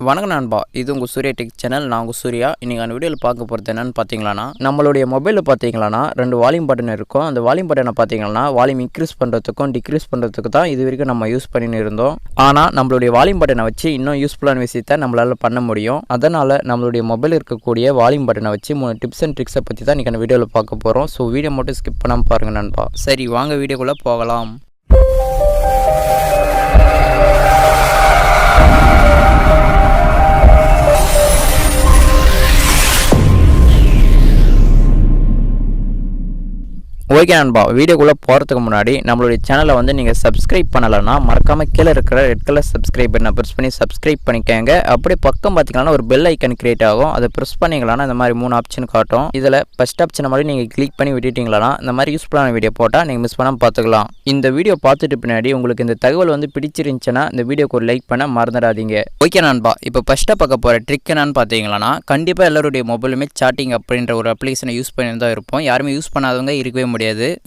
வணக்கம் நண்பா, இது உங்கள் சூர்யா டெக் சேனல். நான் உங்கள் சூர்யா. இன்றைக்கான வீடியோவில் பார்க்க போகிறது என்னென்னு பார்த்தீங்களான்னா, நம்மளுடைய மொபைலில் பார்த்தீங்களான்னா 2 வால்யூம் பட்டன் இருக்கும். அந்த வால்யூம் பட்டனை பார்த்தீங்கன்னா வால்யூம் இன்க்ரீஸ் பண்ணுறதுக்கும் டிக்ரீஸ் பண்ணுறதுக்கு தான் இது வரைக்கும் நம்ம யூஸ் பண்ணின்னு இருந்தோம். ஆனால் நம்மளுடைய வால்யூம் பட்டனை வச்சு இன்னும் யூஸ்ஃபுல்லான விஷயத்தை நம்மளால் பண்ண முடியும். அதனால் நம்மளுடைய மொபைல் இருக்கக்கூடிய வால்யூம் பட்டனை வச்சு 3 டிப்ஸ் அண்ட் ட்ரிக்ஸை பற்றி தான் இன்றைக்கான வீடியோவில் பார்க்க போகிறோம். ஸோ வீடியோ மட்டும் ஸ்கிப் பண்ணாமல் பாருங்கள் நண்பா. சரி, வாங்க வீடியோக்குள்ளே போகலாம். ஓகே நண்பா, வீடியோக்குள்ளே போகிறதுக்கு முன்னாடி நம்மளுடைய சேனலை நீங்கள் சப்ஸ்கிரைப் பண்ணலைன்னா மறக்காமல் கீழே இருக்கிற ரெட் கலர் சப்ஸ்கிரைப் பட்டனை ப்ரெஸ் பண்ணி சப்ஸ்கிரைப் பண்ணிக்கோங்க. அப்படியே பக்கம் பார்த்தீங்கன்னா ஒரு பெல் ஐக்கன் கிரியேட் ஆகும். அதை ப்ரெஸ் பண்ணிங்களான்னா இந்த மாதிரி 3 ஆப்ஷன் காட்டும். இதில் ஃபஸ்ட் ஆப்ஷனை மாதிரி நீங்கள் கிளிக் பண்ணி விட்டுட்டிங்களான்னா இந்த மாதிரி யூஸ்ஃபுல்லான வீடியோ போட்டால் நீங்கள் மிஸ் பண்ணாமல் பார்த்துக்கலாம். இந்த வீடியோ பார்த்துட்டு பின்னாடி உங்களுக்கு இந்த தகவல் பிடிச்சிருந்துச்சுன்னா இந்த வீடியோக்கு ஒரு லைக் பண்ண மறந்துடாதீங்க. ஓகே நண்பா, இப்போ ஃபஸ்ட்டாக பார்க்க போகிற ட்ரிக் என்னன்னு பார்த்தீங்கன்னா, கண்டிப்பாக எல்லாருடைய மொபைலுமே சாட்டிங் அப்படின்ற ஒரு அப்ளிகேஷனை யூஸ் பண்ணி தான் இருப்போம். யாருமே யூஸ் பண்ணாதவங்க இருக்கவே முடியாது.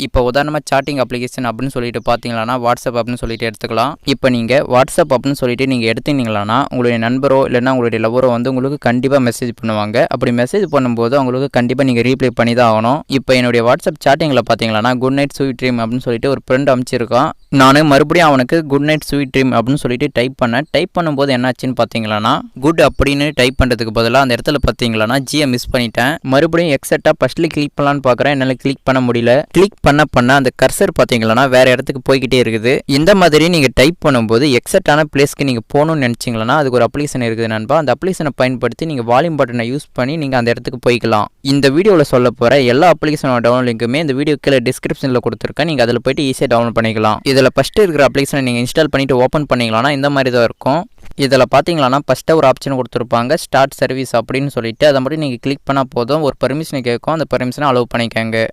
இப்போ உதாரணமாக சாட்டிங் அப்ளிகேஷன் அப்படின்னு சொல்லிட்டு பார்த்தீங்கன்னா வாட்ஸ்அப் அப்படின்னு சொல்லிட்டு எடுத்துக்கலாம். இப்போ நீங்கள் வாட்ஸ்அப் அப்படின்னு சொல்லிட்டு நீங்கள் எடுத்தீங்கன்னா உங்களுடைய நண்பரோ இல்லைன்னா உங்களுடைய லவரோ உங்களுக்கு கண்டிப்பாக மெசேஜ் பண்ணுவாங்க. அப்படி மெசேஜ் பண்ணும்போது அவங்களுக்கு கண்டிப்பாக நீங்கள் ரீப்ளை பண்ணி தான் ஆகணும். இப்போ என்னுடைய வாட்ஸ்அப் சாட்டிங்கில் பார்த்தீங்கன்னா குட் நைட் ஸ்வீட் ட்ரீம் அப்படின்னு சொல்லிட்டு ஒரு ஃப்ரெண்ட் அமைச்சிருக்கான். நான் மறுபடியும் அவனுக்கு குட் நைட் ஸ்வீட் ட்ரீம் அப்படின்னு சொல்லிட்டு டைப் பண்ணும்போது என்னாச்சுன்னு பார்த்தீங்கன்னா குட் அப்படின்னு டைப் பண்ணுறதுக்கு பதிலாக அந்த இடத்துல பார்த்தீங்கன்னா ஜியை மிஸ் பண்ணிட்டேன். மறுபடியும் எக்ஸெட்டாக ஃபர்ஸ்ட்லி கிளிக் பண்ணலான்னு பார்க்குறேன், என்னால் கிளிக் பண்ண முடியல. கிளிக் பண்ண அந்த கர்சர் பார்த்தீங்கன்னா வேற இடத்துக்கு போய்கிட்டே இருக்குது. இந்த மாதிரி நீங்கள் டைப் பண்ணும்போது எக்ஸெக்டான பிளேஸ்க்கு நீங்கள் போகணும்னு நினச்சிங்கன்னா அதுக்கு ஒரு அப்ளிகேஷன் இருக்குது நண்பா. அந்த அப்ளிகேஷனை பயன்படுத்தி நீங்கள் வால்யூம் பட்டனை யூஸ் பண்ணி நீங்கள் அந்த இடத்துக்கு போய்க்கலாம். இந்த வீடியோவில் சொல்ல போகிற எல்லா அப்ளிகேஷனோட டவுன்லோட் லிங்க்குமே இந்த வீடியோ கீழே டிஸ்கிரிப்ஷனில் கொடுத்துருக்கேன். நீங்கள் அதில் போய்ட்டு ஈஸியாக டவுன்லோட் பண்ணிக்கலாம். இதில் ஃபஸ்ட்டு இருக்கிற அப்ளிகேஷனை நீங்கள் இன்ஸ்டால் பண்ணிவிட்டு ஓப்பன் பண்ணிங்களான்னா இந்த மாதிரி தான் இருக்கும். இதில் பார்த்தீங்கன்னா ஃபஸ்ட்டு ஒரு ஆப்ஷன் கொடுத்துருப்பாங்க, ஸ்டார்ட் சர்வீஸ் அப்படின்னு சொல்லிட்டு. அதை மட்டும் நீங்கள் கிளிக் பண்ணால் போதும், ஒரு பர்மிஷனை கேட்கும். அந்த பர்மிஷனை அலோவ் பண்ணிக்கோங்க.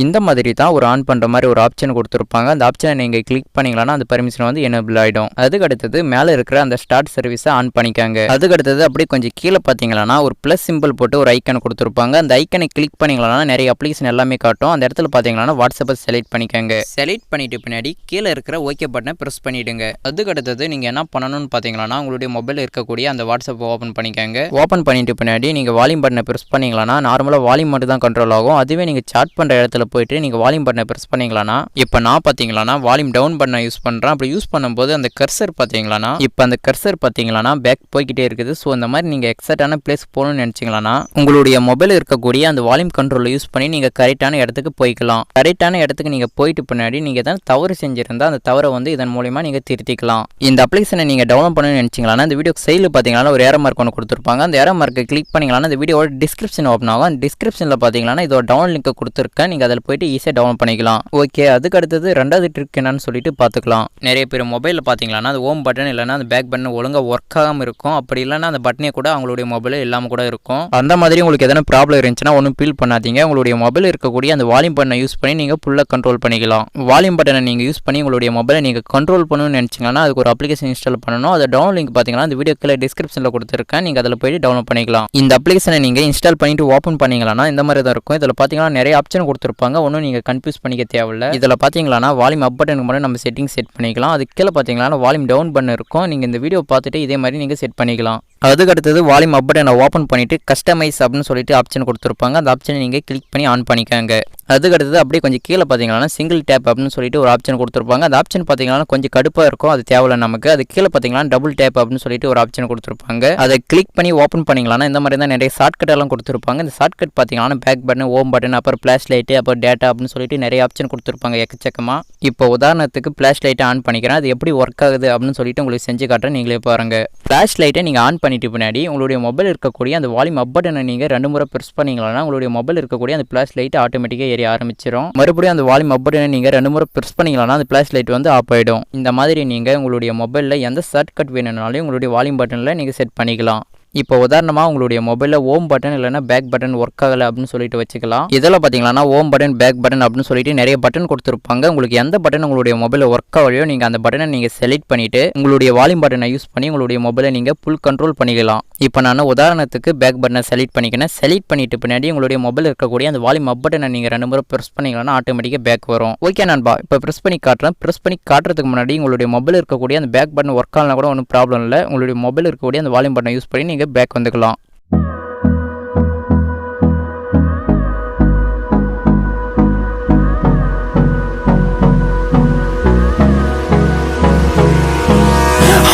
இந்த மாதிரி தான் ஒரு ஆன் பண்ணுற மாதிரி ஒரு ஆப்ஷன் கொடுத்துருப்பாங்க. அந்த ஆப்ஷனை நீங்கள் கிளிக் பண்ணிங்களான்னா அந்த பர்மிஷன் எனேபிள் ஆகிடும். அதுக்கு அடுத்தது மேலே இருக்கிற அந்த ஸ்டார்ட் சர்வீஸை ஆன் பண்ணிக்காங்க. அதுக்கு அடுத்தது அப்படியே கொஞ்சம் கீழே பார்த்தீங்கன்னா ஒரு ப்ளஸ் சிம்பிள் போட்டு ஒரு ஐக்கன் கொடுத்துருப்பாங்க. அந்த ஐக்கனை கிளிக் பண்ணிங்களான்னா நிறைய அப்ளிகேஷன் எல்லாமே காட்டும். அந்த இடத்துல பார்த்தீங்கன்னா வாட்ஸ்அப்பை செலக்ட் பண்ணிக்கோங்க. செலக்ட் பண்ணிட்டு பின்னாடி கீழே இருக்கிற ஓகே பட்டனை ப்ரெஸ் பண்ணிவிடுங்க. அதுக்கு அடுத்தது நீங்கள் என்ன பண்ணணும்னு பார்த்தீங்கன்னா உங்களுடைய மொபைலில் இருக்கக்கூடிய அந்த வாட்ஸ்அப்பை ஓப்பன் பண்ணிக்கோங்க. ஓப்பன் பண்ணிட்டு பின்னாடி நீங்கள் வால்யூம் பட்டனை ப்ரெஸ் பண்ணிங்களான்னா நார்மலாக வால்யூம் மட்டும் தான் கண்ட்ரோல் ஆகும். அதுவே நீங்கள் சாட் பண்ணுற இடத்துல போயிட்டு நீங்கள் வால்யூம் பட்டனை ப்ரெஸ் பண்ணிங்களான்னா இப்போ நான் பார்த்தீங்கன்னா வால்யூம் டவுன் பட்டனை யூஸ் பண்ணுறேன். அப்படி யூஸ் பண்ணும்போது அந்த கர்சர் பார்த்தீங்கன்னா இப்போ அந்த கர்சர் பார்த்தீங்கன்னா பேக் போய்கிட்டே இருக்குது. ஸோ இந்த மாதிரி நீங்கள் எக்ஸாக்டான பிளேஸ் போகணும்னு நினச்சிங்களான்னா உங்களுடைய மொபைல் இருக்கக்கூடிய அந்த வால்யூம் கண்ட்ரோலை யூஸ் பண்ணி நீங்கள் கரெக்டான இடத்துக்கு போய்க்கலாம். கரெக்டான இடத்துக்கு நீங்கள் போயிட்டு பின்னாடி நீங்கள் எதாவது தவறு செஞ்சிருந்தால் அந்த தவறை இதன் மூலிமா நீங்கள் திருத்திக்கலாம். இந்த அப்ளிகேஷனை நீங்கள் டவுன்லோட் பண்ணணும்னு நினச்சிங்களான்னா இந்த வீடியோ சைடில் பார்த்தீங்கன்னா ஒரு ஏரோ மார்க் ஒன்று கொடுத்துருப்பாங்க. அந்த ஏரோ மார்க்கை கிளிக் பண்ணிங்களான்னா இந்த வீடியோட டிஸ்கிரிப்ஷன் ஓப்பன் ஆகும். டிஸ்கிரிப்ஷனில் பார்த்தீங்கன்னா இதோட டவுன்லோட் லிங்க் கொடுத்துருக்கேன். நீங்கள் அதில் போயிட்டு ஈஸியாக டவுன்லோட் பண்ணிக்கலாம். ஓகே, அதுக்கு அடுத்தது ரெண்டாவது ட்ரிக் என்னன்னு சொல்லிட்டு பார்த்துக்கலாம். நிறைய பேர் மொபைலில் பார்த்தீங்கன்னா அந்த ஹோம் பட்டன் இல்லைன்னா அந்த பேக் பட்டன் ஒழுங்காக ஒர்க் ஆகாமல் இருக்கும். அப்படி இல்லைன்னா அந்த பட்டனே கூட அவங்களுடைய மொபைலில் இல்லாமல் கூட இருக்கும். அந்த மாதிரி உங்களுக்கு எதனா ப்ராப்ளம் இருந்துச்சுன்னா ஒன்றும் ஃபீல் பண்ணாதீங்க. உங்களுடைய மொபைல் இருக்கக்கூடிய அந்த வால்யூம் பட்டனை யூஸ் பண்ணி நீங்கள் ஃபுல்லாக கண்ட்ரோல் பண்ணிக்கலாம். வால்யூம் பட்டனை நீங்கள் யூஸ் பண்ணி உங்களுடைய மொபைலை நீங்கள் கண்ட்ரோல் பண்ணணும்னு நினச்சிங்கன்னா அதுக்கு ஒரு அப்ளிகேஷன் இன்ஸ்டால் பண்ணணும். அதை டவுன்லோட் லிங்க் பார்த்தீங்கன்னா இந்த வீடியோ கீழே டிஸ்கிரிப்ஷனில் கொடுத்துருக்கேன். நீங்கள் அதில் போய்ட்டு டவுன்லோட் பண்ணிக்கலாம். இந்த அப்ளிகேஷனை நீங்கள் இன்ஸ்டால் பண்ணிட்டு ஓப்பன் பண்ணிங்களான்னா இந்த மாதிரி தான் இருக்கும். இதில் பார்த்தீங்கன்னா நிறைய ஆப்ஷன் கொடுத்துருப்பாங்க. ஒன்றும் நீங்கள் கன்ஃபியூஸ் பண்ணிக்க தேவையில்லை. இதில் பார்த்தீங்கன்னா வால்யூம் அப் பட்டனுக்கு மட்டும் நம்ம செட் பண்ணிக்கலாம். அதுக்கு கீழே பார்த்தீங்கன்னா வால்யூம் டவுன் பட்டன் இருக்கும். நீங்கள் இந்த வீடியோ பார்த்துட்டு இதே மாதிரி நீங்கள் செட் பண்ணிக்கலாம். அதுக்கு அடுத்தது வால்யூம் அப் பட்டனை ஓப்பன் பண்ணிவிட்டு கஸ்டமைஸ் அப்படின்னு சொல்லிட்டு ஆப்ஷன் கொடுத்துருப்பாங்க. அந்த ஆப்ஷனை நீங்கள் கிளிக் பண்ணி ஆன் பண்ணிக்கோங்க. அதுக்கு அடுத்தது அப்படியே கொஞ்சம் கீழே பார்த்தீங்கன்னா சிங்கிள் டேப் அப்படின்னு சொல்லிட்டு ஒரு ஆப்ஷன் கொடுத்துருப்பாங்க. அந்த ஆப்ஷன் பார்த்தீங்கன்னா கொஞ்சம் கடுப்பாக இருக்கும், அது தேவையில்லை நமக்கு. அது கீழே பார்த்தீங்கன்னா டபுள் டேப் அப்படின்னு சொல்லிட்டு ஒரு ஆப்ஷன் கொடுத்துருப்பாங்க. அதை கிளிக் பண்ணி ஓப்பன் பண்ணிங்களான்னா இந்த மாதிரி தான் நிறைய ஷார்ட்கட் எல்லாம் கொடுத்துருப்பாங்க. இந்த ஷார்ட்கட் பார்த்தீங்கன்னா பேக் பட்டன், ஹோம் பட்டன், அப்புறம் ஃப்ளாஷ் லைட்டு, அப்புறம் டேட்டா அப்படின்னு சொல்லிட்டு நிறைய ஆப்ஷன் கொடுத்துருப்பாங்க எக்கச்சக்கமாக. இப்போ உதாரணத்துக்கு ஃப்ளாஷ் லைட்டை ஆன் பண்ணிக்கிறேன். அது எப்படி ஒர்க் ஆகுது அப்படின்னு சொல்லிட்டு உங்களுக்கு செஞ்சு காட்டுறேன், நீங்களே பாருங்க. ஃப்ளாஷ் லைட்டை நீங்கள் ஆன் பண்ணிட்டு பின்னாடி உங்களுடைய மொபைல் இருக்கக்கூடிய அந்த வால்யூம் அப் பட்டனை நீங்கள் 2 முறை ப்ரெஸ் பண்ணிங்களான்னா உங்களுடைய மொபைல் இருக்கக்கூடிய அந்த ஃப்ளாஷ் லைட் ஆட்டோமேட்டிக்காக எரிய ஆரம்பிச்சிடும். மறுபடியும் அந்த வால்யூம் அப் பட்டனை நீங்கள் 2 முறை ப்ரெஸ் பண்ணிங்களான்னா அந்த ஃப்ளாஷ் லைட் ஆஃப் ஆகிடும். இந்த மாதிரி நீங்கள் உங்களுடைய மொபைலில் எந்த ஷார்ட்கட் வேணும்னாலும் உங்களுடைய வால்யூம் பட்டனில் நீங்கள் செட் பண்ணிக்கலாம். இப்போ உதாரணமாக உங்களுடைய மொபைலில் ஹோம் பட்டன் இல்லைனா பேக் பட்டன் ஒர்க் ஆகலை அப்படின்னு சொல்லிட்டு வச்சுக்கலாம். இதில் பார்த்தீங்கன்னா ஹோம் பட்டன் பேக் பட்டன் அப்படின்னு சொல்லிட்டு நிறைய பட்டன் கொடுத்துருப்பாங்க. உங்களுக்கு எந்த பட்டன் உங்களுடைய மொபைலில் ஒர்க் ஆகலையோ நீங்கள் அந்த பட்டனை நீங்கள் செலக்ட் பண்ணிவிட்டு உங்களுடைய வால்யூம் பட்டனை யூஸ் பண்ணி உங்களுடைய மொபைலை நீங்கள் ஃபுல் கண்ட்ரோல் பண்ணிக்கலாம். இப்போ நான் உதாரணத்துக்கு பேக் பட்டனை செலக்ட் பண்ணிக்கிறேன். செலக்ட் பண்ணிட்டு பின்னாடி உங்களுடைய மொபைல் இருக்கக்கூடிய அந்த வால்யூம் அப் பட்டனை நீங்கள் 2 முறை ப்ரெஸ் பண்ணிங்கன்னா ஆட்டோமேட்டிக்காக பேக் வரும். ஓகே நண்பா, இப்போ ப்ரெஸ் பண்ணி காட்டுறேன். ப்ரெஸ் பண்ணி காட்டுறதுக்கு முன்னாடி உங்களுடைய மொபைல் இருக்கக்கூடிய அந்த பேக் பட்டன் ஒர்க் ஆகலாம் கூட ஒன்றும் ப்ராப்ளம் இல்லை. உங்களுடைய மொபைல் இருக்கக்கூடிய அந்த வால்யூம் பட்டனை யூஸ் பண்ணி நீங்கள் பேக் வந்துக்கலாம்.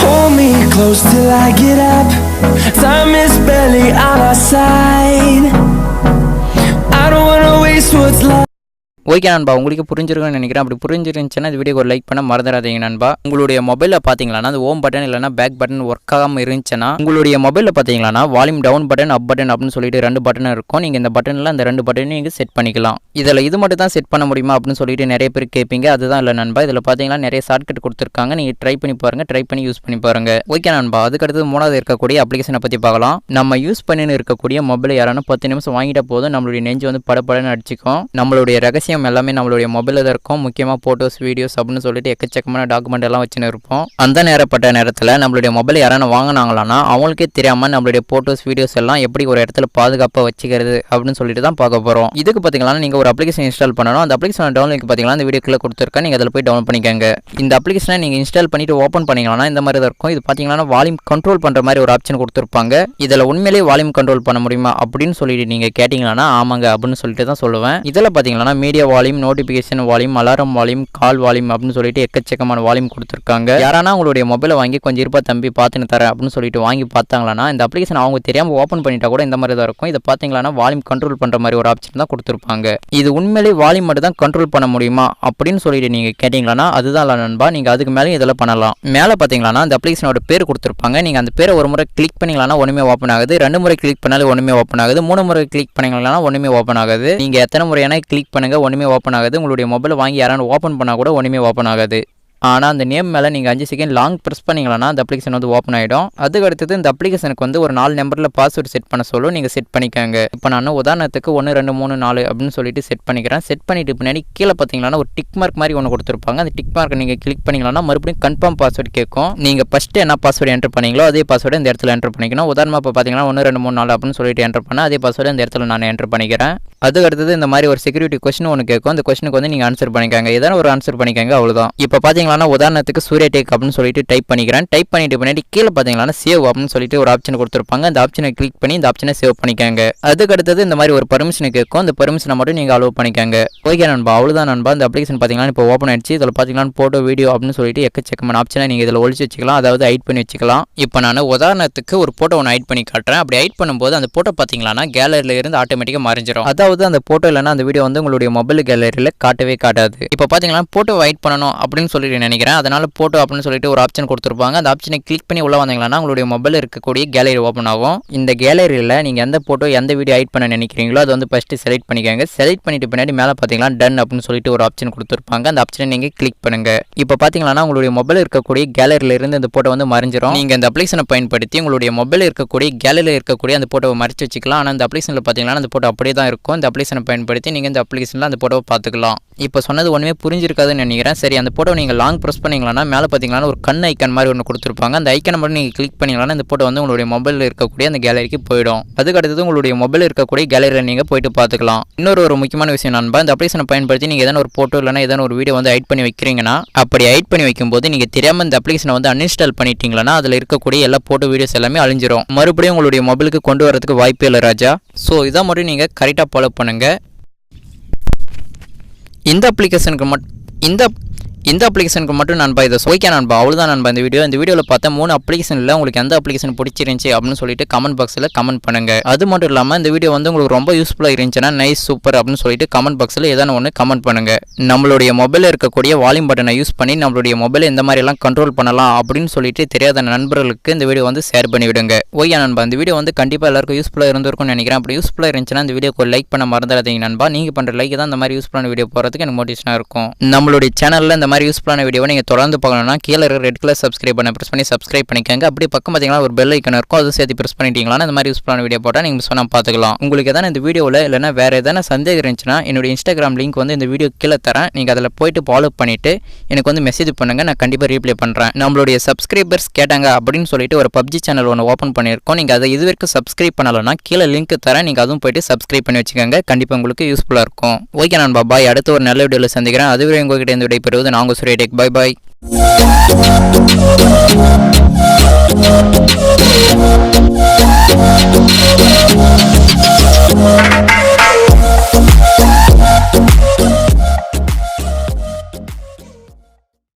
Hold me close till I get up. Time is barely on our side. I don't wanna waste what's left. Okay நண்பா, உங்களுக்கு புரிஞ்சிருக்குன்னு நினைக்கிறேன். அப்படி புரிஞ்சிருந்துச்சுன்னா இந்த வீடியோக்கு ஒரு லைக் பண்ண மறந்துடாதீங்க நண்பா. உங்களுடைய மொபைலில் பார்த்தீங்களா அந்த ஹோம் பட்டன் இல்லைனா பேக் பட்டன் ஒர்க் ஆகாமல் இருந்துச்சுன்னா உங்களுடைய மொபைலில் பார்த்தீங்களா volume down button up button அப்படின்னு சொல்லிட்டு 2 பட்டன் இருக்கும். நீங்கள் இந்த பட்டனில் அந்த 2 பட்டனையும் நீங்கள் செட் பண்ணிக்கலாம். இதில் இது மட்டும் தான் செட் பண்ண முடியுமா அப்படின்னு சொல்லிட்டு நிறைய பேர் கேட்பீங்க. அதுதான் இல்லை நண்பா, இதில் பார்த்தீங்கன்னா நிறைய ஷார்ட்கட் கொடுத்துருக்காங்க. நீங்கள் ட்ரை பண்ணி பாருங்கள், ட்ரை பண்ணி யூஸ் பண்ணி பாருங்கள். ஓகே நண்பா, அதுக்கடுத்து 3வது இருக்கக்கூடிய அப்ளிகேஷனை பற்றி பார்க்கலாம். நம்ம யூஸ் பண்ணின்னு இருக்கக்கூடிய மொபைல் யாரான 10 நிமிஷம் வாங்கிட்ட போதும் நம்மளுடைய நெஞ்சு வந்து படப்படன்னு அடிச்சிக்கும். நம்மளுடைய ரகசியம் எல்லாமே நம்மளுடைய மொபைலில் தான் இருக்கும். முக்கியமாக ஃபோட்டோஸ் வீடியோஸ் அப்படின்னு சொல்லிட்டு எக்கச்சக்கமான டாக்குமெண்ட் எல்லாம் வச்சுன்னு இருப்போம். அந்த நேரத்தில் நம்மளுடைய மொபைல் யாரான வாங்கினாங்களான்னா அவங்களுக்கே தெரியாமல் நம்மளுடைய ஃபோட்டோஸ் வீடியோஸ் எல்லாம் எப்படி ஒரு இடத்துல பாதுகாப்பாக வச்சுக்கிறது அப்படின்னு சொல்லிட்டு தான் பார்க்க போகிறோம். இதுக்கு பார்த்தீங்கன்னா நீங்கள் ஒரு அப்ளிகேஷன் இன்ஸ்டால் பண்ணணும். அந்த அப்ளிகேஷன் டவுன்லோட் பார்த்தீங்கன்னா இந்த வீடியோக்குள்ளே கொடுத்துருக்கேன். நீங்கள் அதில் போய் டவுன்லோட் பண்ணிக்கோங்க. இந்த அப்ளிகேஷனை நீங்கள் இன்ஸ்டால் பண்ணிட்டு ஓப்பன் பண்ணிங்கன்னா இந்த மாதிரி தான் இருக்கும். இது பார்த்தீங்கன்னா வால்யூம் கண்ட்ரோல் பண்ணுற மாதிரி ஒரு ஆப்ஷன் கொடுத்துருப்பாங்க. இதில் உண்மையிலேயே வால்யூம் கண்ட்ரோல் பண்ண முடியுமா அப்படின்னு சொல்லிட்டு நீங்கள் கேட்டிங்கன்னா ஆமாங்க அப்படின்னு சொல்லிட்டு தான் சொல்லுவேன். இதில் பார்த்தீங்கன்னா media volume, notification volume, alarm volume, call volume அப்படின்னு சொல்லிட்டு எக்கச்சக்கமான வால்யூம் கொடுத்துருக்காங்க. யாரானா உங்களுடைய மொபைலை வாங்கி கொஞ்சம் இருப்பா தம்பி பார்த்துன்னு தரேன் அப்படின்னு சொல்லிட்டு வாங்கி பார்த்தாங்களா இந்த அப்ளிகேஷன் அவங்க தெரியாமல் ஓப்பன் பண்ணிட்டா கூட இந்த மாதிரி தான் இருக்கும். இதை பார்த்தீங்கன்னா வால்யூம் கண்ட்ரோல் பண்ணுற மாதிரி ஒரு ஆப்ஷன் தான் கொடுத்துருப்பாங்க. இது உண்மையிலே வால்யூம் மட்டும் தான் கண்ட்ரோல் பண்ண முடியுமா அப்படின்னு சொல்லிட்டு நீங்கள் கேட்டிங்களா அதுதான் நண்பா. நீங்கள் அதுக்கு மேலே இதெல்லாம் பண்ணலாம். மேலே பார்த்தீங்கன்னா அந்த அப்ளிகேஷனோட பேர் கொடுத்துருப்பாங்க. நீங்கள் அந்த பேரை ஒரு முறை கிளிக் பண்ணிங்களா ஒன்றுமே ஓப்பன் ஆகுது. 2 முறை கிளிக் பண்ணாலும் ஒன்றுமே ஓப்பன் ஆகுது. 3 முறை கிளிக் பண்ணிங்களா ஒன்றுமே ஓப்பன் ஆகுது. நீங்கள் எத்தனை முறையான கிளிக் பண்ணுங்க ஒன்றுமே ஓப்பன் ஆகுது. உங்களுடைய மொபைல் வாங்கி யாராவது ஓப்பன் பண்ணால் கூட ஒன்றுமே ஓப்பன் ஆகாது. ஆனால் அந்த நேம் மேலே நீங்கள் 5 செகண்ட் லாங் ப்ரெஸ் பண்ணிங்களா அந்த அப்ளிகேஷன் வந்து ஓப்பன் ஆகிடும். அதுக்கு அடுத்தது இந்த அப்ளிகேஷனுக்கு வந்து ஒரு 4 நம்பரில் பாஸ்வேர்டு செட் பண்ண சொல்லும். நீங்கள் செட் பண்ணிக்கோங்க. இப்போ நான் உதாரணத்துக்கு 1 2 3 4 அப்படின்னு சொல்லிட்டு செட் பண்ணிக்கிறேன். செட் பண்ணிட்டு பின்னாடி கீழே பார்த்தீங்கன்னா ஒரு டிக் மார்க் மாதிரி ஒன்று கொடுத்துருப்பாங்க. அந்த டிக் மார்க்கை நீங்கள் கிளிக் பண்ணிங்களா மறுபடியும் கன்ஃபார்ம் பாஸ்வேர்டு கேட்கும். நீங்கள் ஃபஸ்ட்டு என்ன பாஸ்வேர்டு என்டர் பண்ணீங்களோ அதே பாஸ்வேர்டு இந்த இடத்துல என்டர் பண்ணிக்கணும். உதாரணமாக இப்போ பார்த்தீங்கன்னா 1 2 3 4 அப்படின்னு சொல்லிட்டு என்டர் பண்ணால் அதே பாஸ்வேர்டு இந்த இடத்துல நான் என்டர் பண்ணிக்கிறேன். அதுக்கு அடுத்தது இந்த மாதிரி ஒரு செக்யூரிட்டி கொஸ்டின் ஒன்று கேட்கும். அந்த கொஸ்டினுக்கு வந்து நீங்கள் ஆன்சர் பண்ணிக்கோங்க. ஏதாவது ஒரு ஆன்சர் பண்ணிக்கோங்க, அவ்வளோதான். இப்போ பார்த்தீங்கன்னா உதாரணத்துக்கு சூர்யா டேக் அப்படின்னு சொல்லிட்டு டைப் பண்ணிக்கிறேன். டைப் பண்ணிட்டு பின்னாடி கீழே பார்த்தீங்கன்னா சேவ் அப்படின்னு சொல்லிட்டு ஒரு ஆப்ஷன் கொடுத்துருப்பாங்க. அந்த ஆப்ஷனை கிளிக் பண்ணி இந்த ஆப்ஷனை சேவ் பண்ணிக்கோங்க. அதுக்கு அடுத்தது இந்த மாதிரி ஒரு பர்மிஷன் கேட்கும். அந்த பர்மிஷனை மட்டும் நீங்கள் அலோவ் பண்ணிக்கோங்க. ஓகே நண்பா, அவ்வளோதான் நண்பா. இந்த அப்ளிகேஷன் பார்த்தீங்கன்னா இப்போ ஓப்பன் ஆயிடுச்சு. இதில் பார்த்தீங்கன்னா ஃபோட்டோ வீடியோ அப்படின்னு சொல்லிட்டு எக்கச்சக்கமான ஆப்ஷனை நீங்கள் இதில் ஒழிச்சு வச்சுக்கலாம், அதாவது ஹைட் பண்ணி வச்சுக்கலாம். இப்போ நான் உதாரணத்துக்கு ஒரு ஃபோட்டோ ஒன்று ஹைட் பண்ணி காட்டுறேன். அப்படி ஹைட் பண்ணும்போது அந்த ஃபோட்டோ பார்த்தீங்கன்னா கேலரியில் இருந்து ஆட்டோமேட்டிக்காக மறைஞ்சிடும். அதாவது அந்த ஃபோட்டோ இல்லைனா அந்த வீடியோ வந்து உங்களுடைய மொபைல் கேலரியில் காட்டவே காட்டாது. இப்போ பார்த்தீங்கன்னா ஃபோட்டோ ஹைட் பண்ணணும் அப்படின்னு சொல்லிட்டு நினைக்கிறேன். அதனால ஃபோட்டோ அப்படின்னு சொல்லிட்டு ஒரு ஆப்ஷன் கொடுத்துருப்பாங்க. அந்த ஆப்ஷனை கிளிக் பண்ணி உள்ள வந்தீங்கன்னா உங்களுடைய மொபைல் இருக்கக்கூடிய கேலரி ஓப்பன் ஆகும். இந்த கேலரியில் நீங்கள் எந்த ஃபோட்டோ எந்த வீடியோ ஹைட் பண்ண நினைக்கிறீங்களோ அது வந்து ஃபஸ்ட்டு செலக்ட் பண்ணிக்கோங்க. செலக்ட் பண்ணிட்டு பின்னாடி மேலே பார்த்தீங்கன்னா டன் அப்படின்னு சொல்லிட்டு ஒரு ஆப்ஷன் கொடுத்துருப்பாங்க. அந்த ஆப்ஷனை நீங்கள் கிளிக் பண்ணுங்க. இப்போ பார்த்தீங்கன்னா உங்களுடைய மொபைல் இருக்கக்கூடிய கேலரியில் இருந்து இந்த ஃபோட்டோ வந்து மறைஞ்சிரும். நீங்கள் இந்த அப்ளிகேஷனை பயன்படுத்தி உங்களுடைய மொபைல் இருக்கக்கூடிய கேலரியில் இருக்கக்கூடிய அந்த ஃபோட்டோவை மறைச்சு வச்சுக்கலாம். ஆனால் அந்த அப்ளிகேஷனில் பார்த்தீங்கன்னா அந்த ஃபோட்டோ அப்படியே தான் இருக்கும். இந்த அப்ளிகேஷனை பயன்படுத்தி நீங்கள் இந்த அப்ளிகேஷனில் அந்த ஃபோட்டோவை பார்த்துக்கலாம். இப்போ சொன்னது ஒன்றுமே புரிஞ்சிருக்காதுன்னு நினைக்கிறேன். சரி, அந்த ஃபோட்டோ நீங்கள் லாங் ப்ரெஸ் பண்ணிங்களா மேலே பார்த்தீங்கன்னா ஒரு கண் ஐக்கன் மாதிரி ஒன்று கொடுத்துருப்பாங்க. அந்த ஐக்கனை மட்டும் நீங்கள் கிளிக் பண்ணிங்களா இந்த ஃபோட்டோ வந்து உங்களுடைய மொபைலில் இருக்கக்கூடிய அந்த கேலரிக்கு போயிடும். அதுக்கு அடுத்தது உங்களுடைய மொபைல் இருக்கக்கூடிய கேலரியில் நீங்கள் போயிட்டு பார்த்துக்கலாம். இன்னொரு முக்கியமான விஷயம் நண்பா, இந்த அப்ளிகேஷனை பயன்படுத்தி நீங்கள் எதனா ஒரு ஃபோட்டோ இல்லைனா எதனா ஒரு வீடியோ வந்து ஹைட் பண்ணி வைக்கிறீங்கன்னா அப்படி ஹைட் பண்ணி வைக்கும்போது நீங்கள் தெரியாமல் இந்த அப்ளிகேஷனை வந்து அன்இன்ஸ்டால் பண்ணிட்டீங்களா அதில் இருக்கக்கூடிய எல்லா ஃபோட்டோ வீடியோஸ் எல்லாமே அழிஞ்சிரும். மறுபடியும் உங்களுடைய மொபைலுக்கு கொண்டு வரதுக்கு வாய்ப்பே இல்லை ராஜா. ஸோ இதை மட்டும் நீங்கள் கரெக்டாக ஃபாலோ பண்ணுங்கள். இந்த அப்ளிகேஷனுக்கு மட்டும் நண்பா இதை ஓகே நண்பா, அவ்வளோதான் நண்பா இந்த வீடியோவில் பார்த்த 3 அப்ளிகேஷனில் உங்களுக்கு எந்த அப்ளிகேஷன் பிடிச்சிருந்துச்சி அப்படின்னு சொல்லிட்டு கமெண்ட் பாக்ஸில் கமெண்ட் பண்ணுங்க. அது மட்டும் இல்லாமல் இந்த வீடியோ வந்து உங்களுக்கு ரொம்ப யூஸ்ஃபுல்லாக இருந்துச்சுன்னா நைஸ் சூப்பர் அப்படின்னு சொல்லிட்டு கமெண்ட் பாக்ஸில் ஏதாவது ஒன்று கமெண்ட் பண்ணுங்க. நம்மளுடைய மொபைலில் இருக்கக்கூடிய வால்யூம் பட்டனை யூஸ் பண்ணி நம்மளுடைய மொபைலை இந்த மாதிரி எல்லாம் கண்ட்ரோல் பண்ணலாம் அப்படின்னு சொல்லிட்டு தெரியாத நண்பர்களுக்கு இந்த வீடியோ வந்து ஷேர் பண்ணி விடுங்க. ஓகே நண்பா, இந்த வீடியோ வந்து கண்டிப்பாக எல்லாருக்கும் யூஸ்ஃபுல்லாக இருந்திருக்கும்னு நினைக்கிறேன். அப்படி யூஸ்ஃபுல்லாக இருந்துச்சுன்னா இந்த வீடியோக்கு லைக் பண்ண மறந்துடாதீங்க நண்பா. நீங்கள் பண்ணுற லைக் தான் இந்த மாதிரி யூஸ்ஃபுல்லான வீடியோ போகிறதுக்கு எனக்கு மோட்டிவேஷனாக இருக்கும். நம்மளுடைய சேனலில் இந்த மாதிரி மாதிரி யூஸ்ஃபுல்லான வீடியோவை நீங்கள் தொடர்ந்து பார்க்கணும்னா கீழே இருக்கிற ரெட் கலர் சப்ஸ்கிரைப் பண்ண ப்ரெஸ் பண்ணி சப்ஸ்கிரைப் பண்ணிக்கோங்க. அப்படி பக்கம் பார்த்தீங்கன்னா ஒரு பெல் ஐக்கன் இருக்கும், அதுவும் சேர்த்து ப்ரெஸ் பண்ணிட்டீங்களா இந்த மாதிரி யூஸ்ஃபுல்லான வீடியோ போட்டால் நீங்கள் மிஸ் பண்ணாமல் பார்த்துக்கலாம். உங்களுக்கு எதனா இந்த வீடியோவில் இல்லைனா வேறு எதனா சந்தேகம் இருந்துச்சுன்னா என்னோட இன்ஸ்டாகிராம் லிங்க் வந்து இந்த வீடியோ கீழே தரேன். நீங்கள் அதில் போயிட்டு ஃபாலோ பண்ணிவிட்டு எனக்கு வந்து மெசேஜ் பண்ணுங்கள், நான் கண்டிப்பாக ரீப்ளை பண்ணுறேன். நம்மளுடைய சப்ஸ்கிரைபர்ஸ் கேட்டாங்க அப்படின்னு சொல்லிட்டு ஒரு பப்ஜி சேனல் ஒன்று ஓப்பன் பண்ணியிருக்கோம். நீங்கள் அதை இதுவரைக்கும் சப்ஸ்கிரைப் பண்ணலைன்னா கீழே லிங்க் தரேன், நீங்கள் அதுவும் போயிட்டு சப்ஸ்கிரைப் பண்ணி வச்சுக்கோங்க. கண்டிப்பாக உங்களுக்கு யூஸ்ஃபுல்லாக இருக்கும். ஓகே நண்பா, பாய். அடுத்த ஒரு நல்ல வீடியோவில் சந்திக்கிறேன். அதுவரை உங்ககிட்ட இந்த விடை பெறுவது நான் உங்கள் சூர்யா டெக். Bye bye.